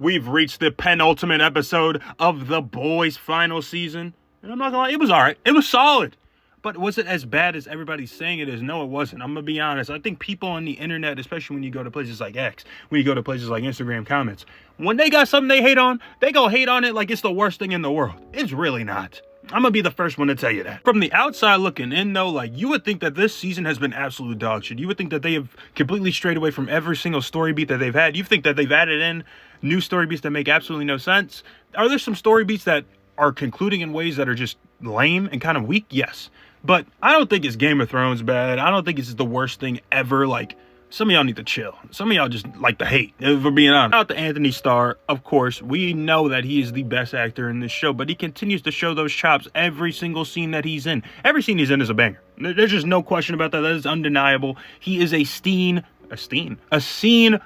we've reached the penultimate episode of The Boys' final season. And I'm not gonna lie, it was alright. It was solid. But was it as bad as everybody's saying it is? No, it wasn't. I'm gonna be honest. I think people on the internet, especially when you go to places like X, when you go to places like Instagram comments, when they got something they hate on, they go hate on it like it's the worst thing in the world. It's really not. I'm gonna be the first one to tell you that. From the outside looking in though, like, you would think that this season has been absolute dog shit. You would think that they have completely strayed away from every single story beat that they've had. You think that they've added in new story beats that make absolutely no sense. Are there some story beats that are concluding in ways that are just lame and kind of weak? Yes. But I don't think it's Game of Thrones bad. I don't think it's the worst thing ever. Like, some of y'all need to chill. Some of y'all just like to hate, if we're being honest. Shout out to Anthony Starr. Of course, we know that he is the best actor in this show, but he continues to show those chops every single scene that he's in. Every scene he's in is a banger. There's just no question about that. That is undeniable. He is a scene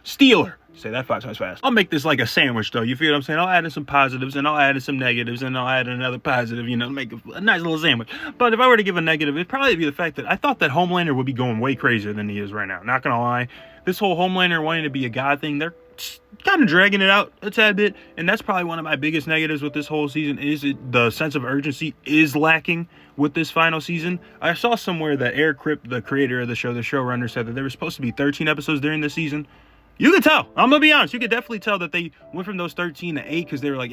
stealer. Say that 5 times fast. I'll make this like a sandwich though. You feel what I'm saying? I'll add in some positives and I'll add in some negatives and I'll add another positive, you know, make a nice little sandwich. But if I were to give a negative, it'd probably be the fact that I thought that Homelander would be going way crazier than he is right now. Not gonna lie. This whole Homelander wanting to be a god thing, they're kind of dragging it out a tad bit. And that's probably one of my biggest negatives with this whole season is the sense of urgency is lacking with this final season. I saw somewhere that Eric Kripke, the creator of the show, the showrunner, said that there were supposed to be 13 episodes during this season. You can tell. I'm gonna be honest. You could definitely tell that they went from those 13 to 8 because they were like,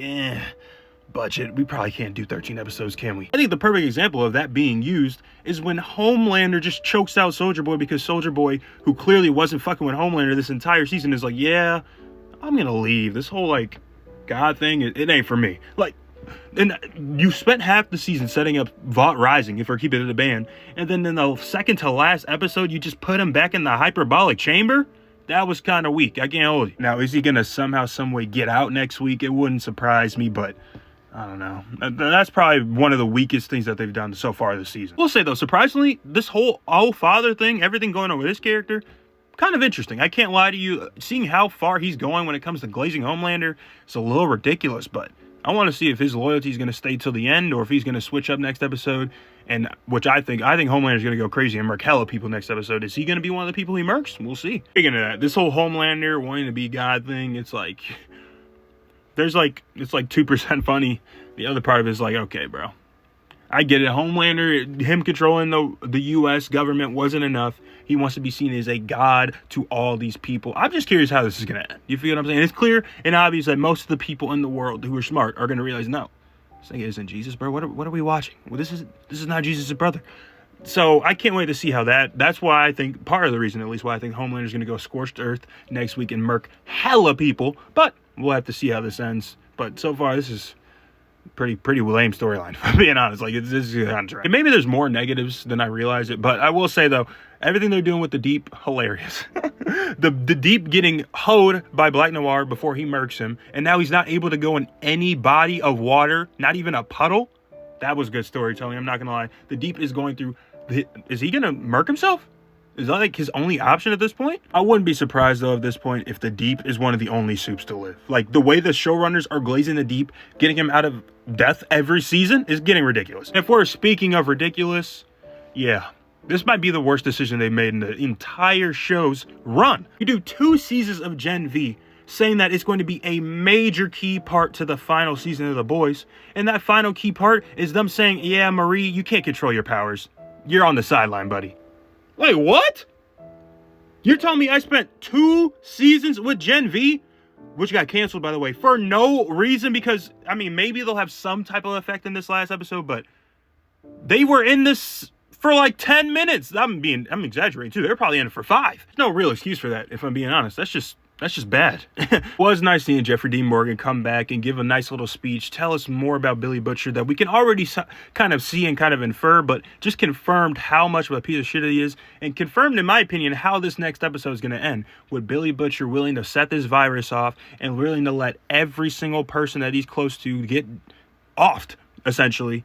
budget. We probably can't do 13 episodes, can we? I think the perfect example of that being used is when Homelander just chokes out Soulja Boy because Soulja Boy, who clearly wasn't fucking with Homelander this entire season, is like, yeah, I'm gonna leave. This whole, like, God thing, it ain't for me. Like, and you spent half the season setting up Vought Rising, if we're keeping it a band, and then in the second to last episode, you just put him back in the hyperbolic chamber? That was kind of weak. I can't hold it. Now, is he going to somehow, some way get out next week? It wouldn't surprise me, but I don't know. That's probably one of the weakest things that they've done so far this season. We'll say, though, surprisingly, this whole all-father thing, everything going on with this character, kind of interesting. I can't lie to you. Seeing how far he's going when it comes to glazing Homelander, it's a little ridiculous, but I want to see if his loyalty is going to stay till the end or if he's going to switch up next episode. And which I think Homelander's going to go crazy and murk hella people next episode. Is he going to be one of the people he murks? We'll see. Speaking of that, this whole Homelander wanting to be God thing, it's like, it's like 2% funny. The other part of it is like, okay, bro, I get it. Homelander, him controlling the U.S. government wasn't enough. He wants to be seen as a god to all these people. I'm just curious how this is going to end. You feel what I'm saying? It's clear and obvious that most of the people in the world who are smart are going to realize, no, this thing isn't Jesus, bro. What are we watching? Well, this is not Jesus' brother. So I can't wait to see how that's why I think, part of the reason at least, why I think Homelander's going to go scorched earth next week and murk hella people. But we'll have to see how this ends. But so far, this is pretty lame storyline, if I'm being honest. Like, this is on track. And maybe there's more negatives than I realize it, but I will say though, everything they're doing with the Deep, hilarious. the Deep getting hoed by Black Noir before he murks him, and now he's not able to go in any body of water, not even a puddle. That was good storytelling, I'm not gonna lie. The Deep is going through, is he gonna murk himself? Is that like his only option at this point? I wouldn't be surprised though at this point if the Deep is one of the only soups to live. Like, the way the showrunners are glazing the Deep, getting him out of death every season is getting ridiculous. If we're speaking of ridiculous, yeah, this might be the worst decision they've made in the entire show's run. You do 2 seasons of Gen V, saying that it's going to be a major key part to the final season of The Boys, and that final key part is them saying, yeah, Marie, you can't control your powers. You're on the sideline, buddy. Like, what? You're telling me I spent 2 seasons with Gen V, which got canceled, by the way, for no reason? Because, I mean, maybe they'll have some type of effect in this last episode, but they were in this for like 10 minutes. I'm exaggerating too. They're probably in it for 5. No real excuse for that, if I'm being honest. That's just bad. It was nice seeing Jeffrey Dean Morgan come back and give a nice little speech, tell us more about Billy Butcher that we can already kind of see and kind of infer, but just confirmed how much of a piece of shit he is, and confirmed, in my opinion, how this next episode is going to end, with Billy Butcher willing to set this virus off and willing to let every single person that he's close to get offed, essentially,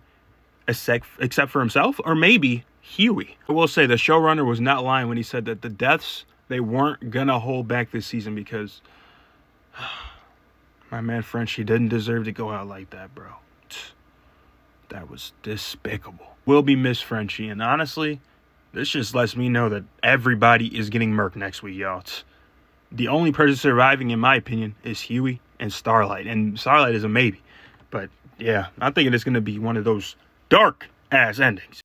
except for himself, or maybe Huey. I will say the showrunner was not lying when he said that the deaths, they weren't gonna hold back this season because my man Frenchie didn't deserve to go out like that, bro. That was despicable. Will be Miss Frenchie, and honestly, this just lets me know that everybody is getting murked next week, y'all. the only person surviving, in my opinion, is Hughie and Starlight. And Starlight is a maybe. But yeah, I'm thinking it's going to be one of those dark ass endings.